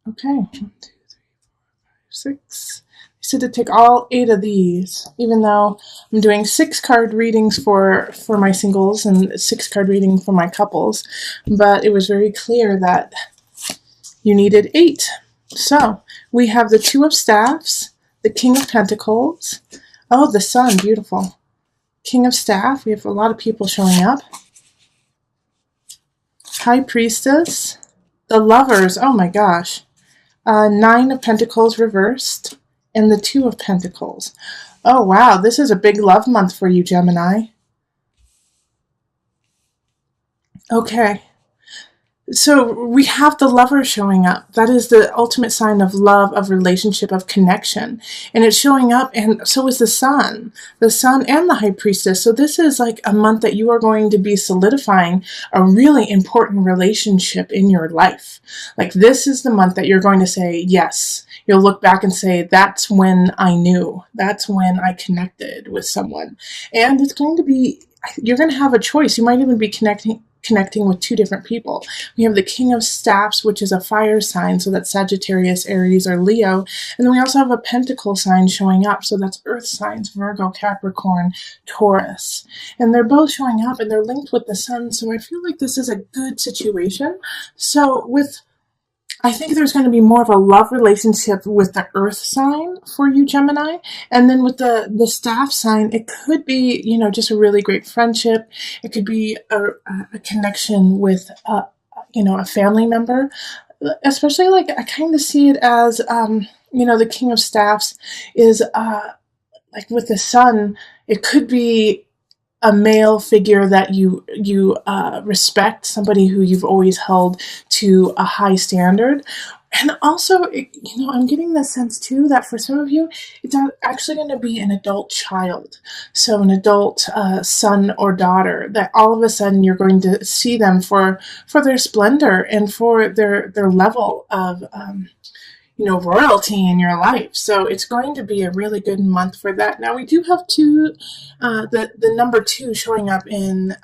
Okay. 1, 2, 3, 4, 5, 6. I said to take all 8 of these, even though I'm doing 6 card readings for my singles and 6 card reading for my couples, but it was very clear that you needed 8. So we have the Two of Staffs, the King of Pentacles. Oh, the Sun, beautiful. King of Staff, we have a lot of people showing up. High Priestess, the Lovers, oh my gosh. 9 of Pentacles reversed, and the Two of Pentacles. Oh wow, this is a big love month for you, Gemini. Okay. So we have the Lover showing up. That is the ultimate sign of love, of relationship, of connection. And it's showing up, and so is the Sun and the High Priestess. So this is like a month that you are going to be solidifying a really important relationship in your life. Like this is the month that you're going to say, yes. You'll look back and say, that's when I knew. That's when I connected with someone. And it's going to be, you're going to have a choice. You might even be connecting with 2 different people. We have the King of Staffs, which is a fire sign, so that's Sagittarius, Aries, or Leo. And then we also have a Pentacle sign showing up, so that's Earth signs, Virgo, Capricorn, Taurus. And they're both showing up, and they're linked with the Sun, so I feel like this is a good situation. So I think there's going to be more of a love relationship with the Earth sign for you, Gemini. And then with the Staff sign, it could be, just a really great friendship. It could be a connection with, a family member. Especially, like, I kind of see it as, the King of Staffs is, like, with the Sun, it could be a male figure that you respect, somebody who you've always held to a high standard. And also, I'm getting the sense too that for some of you, it's actually going to be an adult child. So an adult son or daughter that all of a sudden you're going to see them for their splendor and for their level of royalty in your life. So it's going to be a really good month for that. Now we do have the number 2 showing up in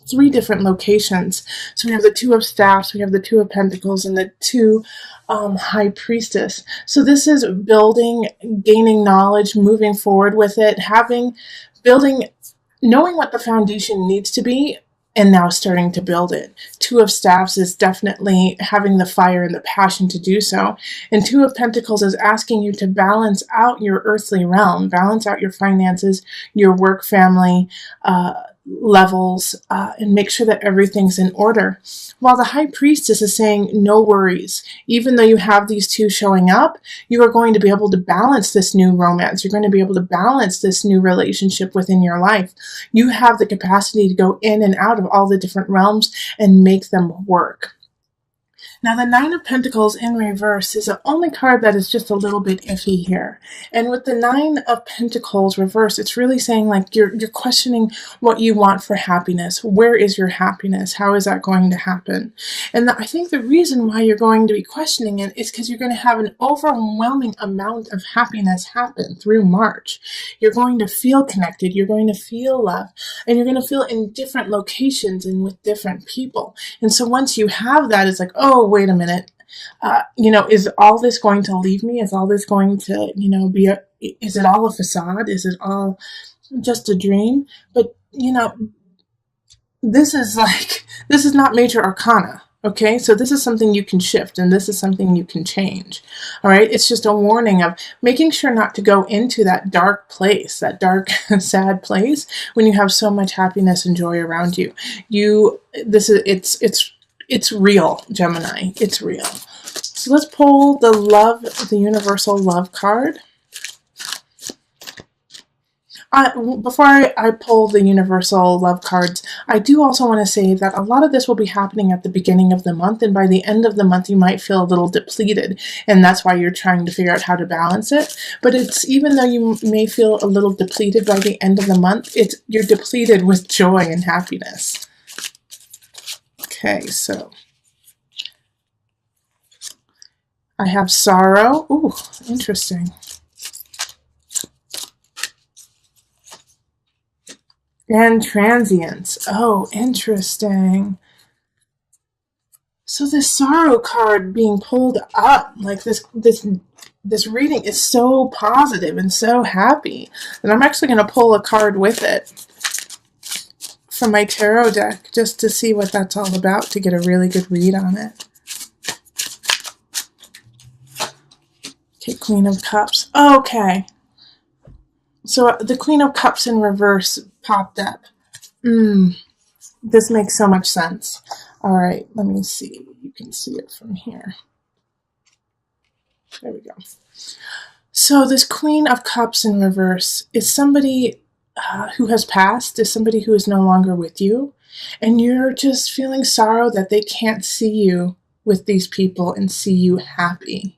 3 different locations. So we have the Two of Staffs, we have the Two of Pentacles, and the Two High Priestess. So this is building, gaining knowledge, moving forward with it, building, knowing what the foundation needs to be, and now starting to build it. Two of Staffs is definitely having the fire and the passion to do so. And Two of Pentacles is asking you to balance out your earthly realm, balance out your finances, your work, family, levels, and make sure that everything's in order. While the High Priestess is saying, no worries. Even though you have these 2 showing up, you are going to be able to balance this new romance. You're going to be able to balance this new relationship within your life. You have the capacity to go in and out of all the different realms and make them work. Now, the Nine of Pentacles in reverse is the only card that is just a little bit iffy here. And with the Nine of Pentacles reverse, it's really saying like you're questioning what you want for happiness. Where is your happiness? How is that going to happen? And I think the reason why you're going to be questioning it is because you're going to have an overwhelming amount of happiness happen through March. You're going to feel connected. You're going to feel love. And you're going to feel in different locations and with different people. And so once you have that, it's like, oh, wait a minute. Is all this going to leave me? Is all this going to, is it all a facade? Is it all just a dream? But, this is not major arcana. Okay, so this is something you can shift, and this is something you can change. All right, it's just a warning of making sure not to go into that dark place, that dark, sad place when you have so much happiness and joy around you. It's real, Gemini. It's real. So let's pull the universal love card. Before I pull the universal love cards, I do also want to say that a lot of this will be happening at the beginning of the month, and by the end of the month you might feel a little depleted, and that's why you're trying to figure out how to balance it. But it's, even though you may feel a little depleted by the end of the month, you're depleted with joy and happiness. Okay, so I have sorrow. Ooh, interesting. And transience. Oh, interesting. So this sorrow card being pulled up, like this reading is so positive and so happy that I'm actually going to pull a card with it from my tarot deck just to see what that's all about, to get a really good read on it. Okay, Queen of Cups. Okay. So the Queen of Cups in reverse popped up. This makes so much sense. All right, let me see. You can see it from here. There we go. So this Queen of Cups in reverse is somebody who has passed, is somebody who is no longer with you, and you're just feeling sorrow that they can't see you with these people and see you happy.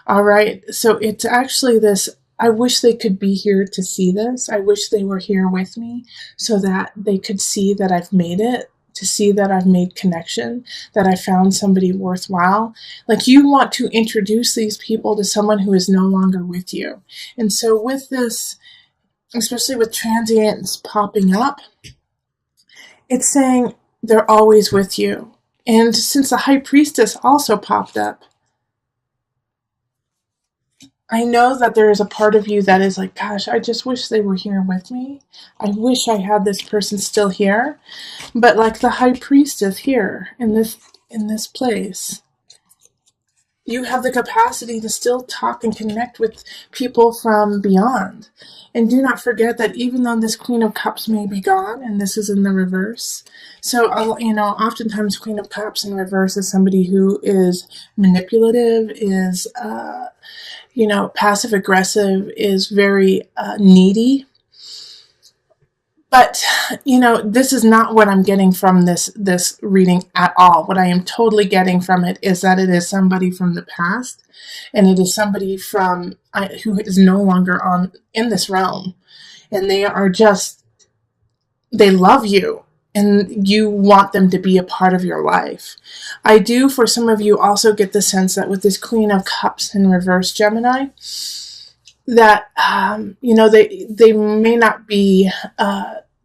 All right, so it's actually this, I wish they could be here to see this. I wish they were here with me so that they could see that I've made it, to see that I've made connection, that I found somebody worthwhile. Like, you want to introduce these people to someone who is no longer with you. And so with this, especially with transients popping up, it's saying they're always with you. And since the High Priestess also popped up, I know that there is a part of you that is like, gosh, I just wish they were here with me. I wish I had this person still here. But like the High Priestess here in this place, you have the capacity to still talk and connect with people from beyond. And do not forget that even though this Queen of Cups may be gone, and this is in the reverse, so, oftentimes Queen of Cups in reverse is somebody who is manipulative, is passive aggressive, is very needy. But, this is not what I'm getting from this reading at all. What I am totally getting from it is that it is somebody from the past, and it is somebody who is no longer in this realm. And they love you, and you want them to be a part of your life. I do, for some of you, also get the sense that with this Queen of Cups in reverse, Gemini, that they may not be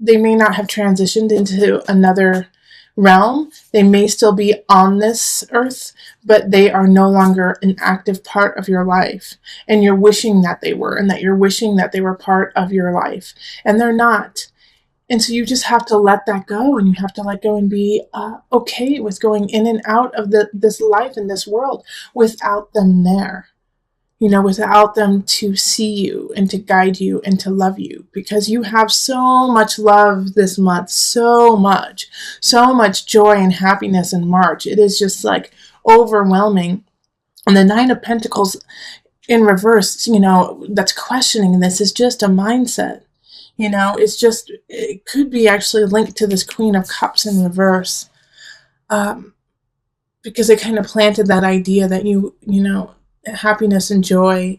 they may not have transitioned into another realm. They may still be on this earth, but they are no longer an active part of your life, and you're wishing that they were, and that you're wishing that they were part of your life, and they're not. And so you just have to let that go, and you have to let go and be okay with going in and out of this life and this world without them there. Without them to see you and to guide you and to love you, because you have so much love this month, so much joy and happiness in March. It is just like overwhelming. And the Nine of Pentacles in reverse, that's questioning this, is just a mindset. It could be actually linked to this Queen of Cups in reverse, because it kind of planted that idea that happiness and joy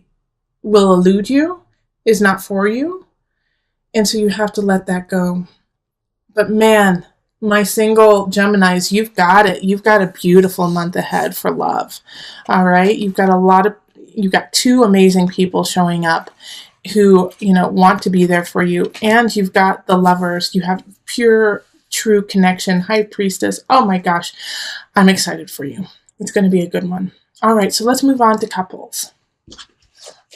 will elude you, is not for you. And so you have to let that go. But man, my single Geminis, you've got it. You've got a beautiful month ahead for love. All right. You've got two amazing people showing up who, want to be there for you. And you've got the Lovers. You have pure, true connection. High Priestess. Oh my gosh. I'm excited for you. It's going to be a good one. All right, so let's move on to couples.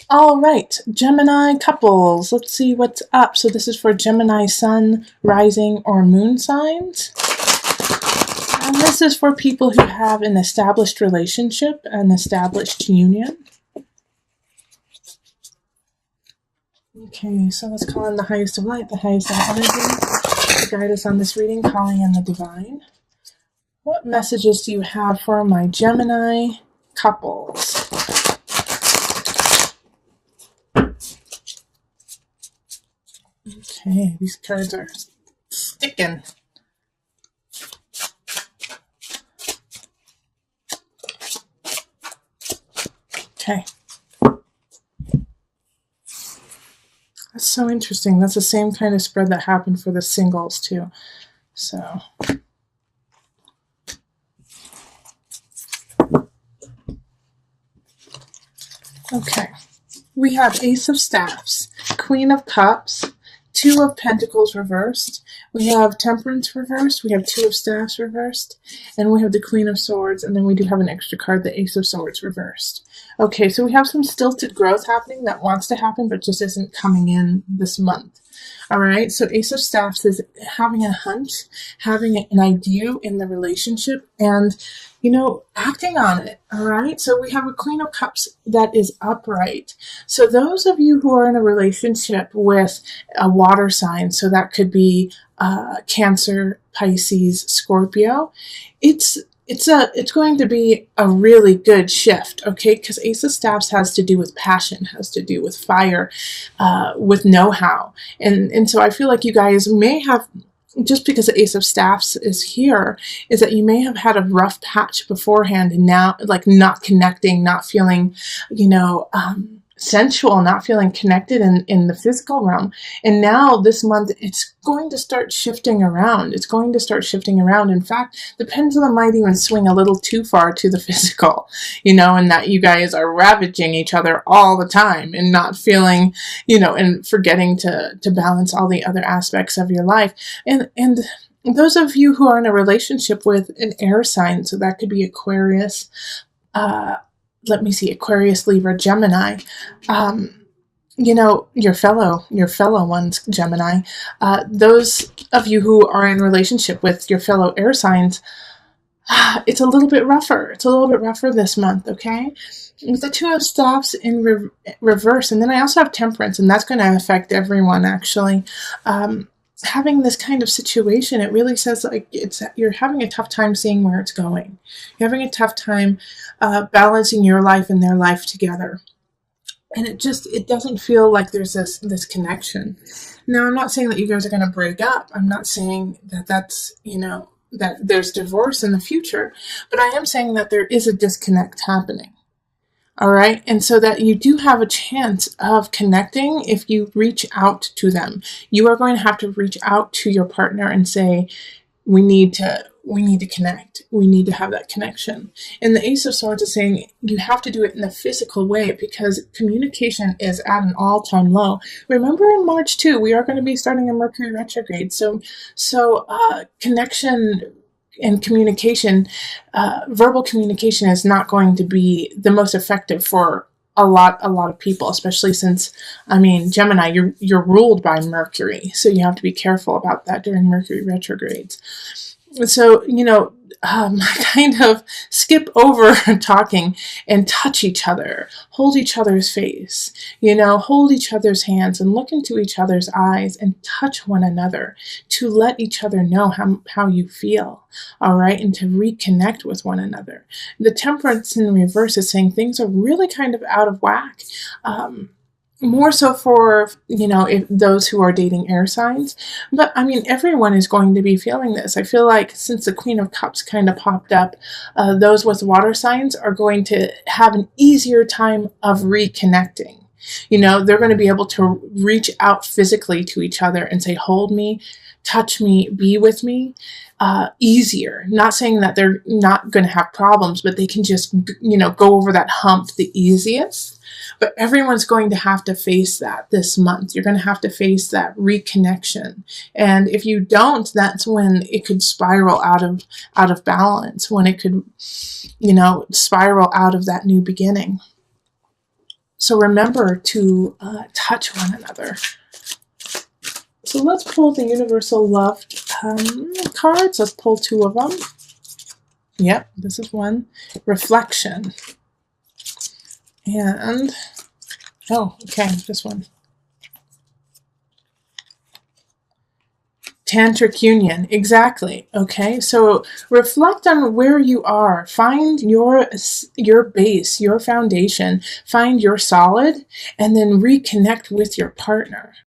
All right, Gemini couples. Let's see what's up. So this is for Gemini sun, rising, or moon signs. And this is for people who have an established relationship, an established union. Okay, so let's call in the highest of light, the highest of energy, to guide us on this reading, calling in the divine. What messages do you have for my Gemini couples? Okay, these cards are sticking. Okay. That's so interesting. That's the same kind of spread that happened for the singles too. So okay, we have Ace of Staffs, Queen of Cups, Two of Pentacles reversed. We have Temperance reversed, we have Two of Staffs reversed, and we have the Queen of Swords, and then we do have an extra card, the Ace of Swords reversed. Okay, so we have some stilted growth happening that wants to happen but just isn't coming in this month. All right, so Ace of Staffs is having a hunch, having an idea in the relationship, and, acting on it. All right, so we have a Queen of Cups that is upright. So those of you who are in a relationship with a water sign, so that could be Cancer, Pisces, Scorpio, it's going to be a really good shift, okay? Because Ace of Staffs has to do with passion, has to do with fire, with know-how. And so I feel like you guys may have, just because the Ace of Staffs is here, is that you may have had a rough patch beforehand and now, like, not connecting, not feeling, sensual, not feeling connected in the physical realm. And now this month, it's going to start shifting around. It's going to start shifting around. In fact, the pendulum might even swing a little too far to the physical, and that you guys are ravaging each other all the time and not feeling, and forgetting to balance all the other aspects of your life. And those of you who are in a relationship with an air sign, so that could be Aquarius, Aquarius, Libra, Gemini, your fellow ones, Gemini, those of you who are in relationship with your fellow air signs, it's a little bit rougher. It's a little bit rougher this month, okay? With the Two of Staffs in reverse, and then I also have Temperance, and that's going to affect everyone, actually. Having this kind of situation, it really says like you're having a tough time seeing where it's going. You're having a tough time balancing your life and their life together. And it doesn't feel like there's this connection. Now, I'm not saying that you guys are going to break up. I'm not saying that that's, that there's divorce in the future. But I am saying that there is a disconnect happening. All right. And so that you do have a chance of connecting if you reach out to them. You are going to have to reach out to your partner and say, we need to connect. We need to have that connection. And the Ace of Swords is saying you have to do it in a physical way because communication is at an all-time low. Remember in March too, we are going to be starting a Mercury retrograde. So connection and communication, verbal communication is not going to be the most effective for a lot of people, especially since, Gemini, you're ruled by Mercury. So you have to be careful about that during Mercury retrogrades. So, kind of skip over talking and touch each other, hold each other's face, hold each other's hands and look into each other's eyes and touch one another to let each other know how you feel, all right, and to reconnect with one another. The Temperance in reverse is saying things are really kind of out of whack. More so for, if those who are dating air signs. But, everyone is going to be feeling this. I feel like since the Queen of Cups kind of popped up, those with water signs are going to have an easier time of reconnecting. They're going to be able to reach out physically to each other and say, hold me, touch me, be with me, easier. Not saying that they're not going to have problems, but they can just, go over that hump the easiest. But everyone's going to have to face that this month. You're going to have to face that reconnection. And if you don't, that's when it could spiral out of balance, when it could, spiral out of that new beginning. So remember to touch one another. So let's pull the Universal Love cards. Let's pull two of them. Yep, this is one. Reflection. And, this one. Tantric union, exactly. Okay, so reflect on where you are. Find your base, your foundation. Find your solid, and then reconnect with your partner.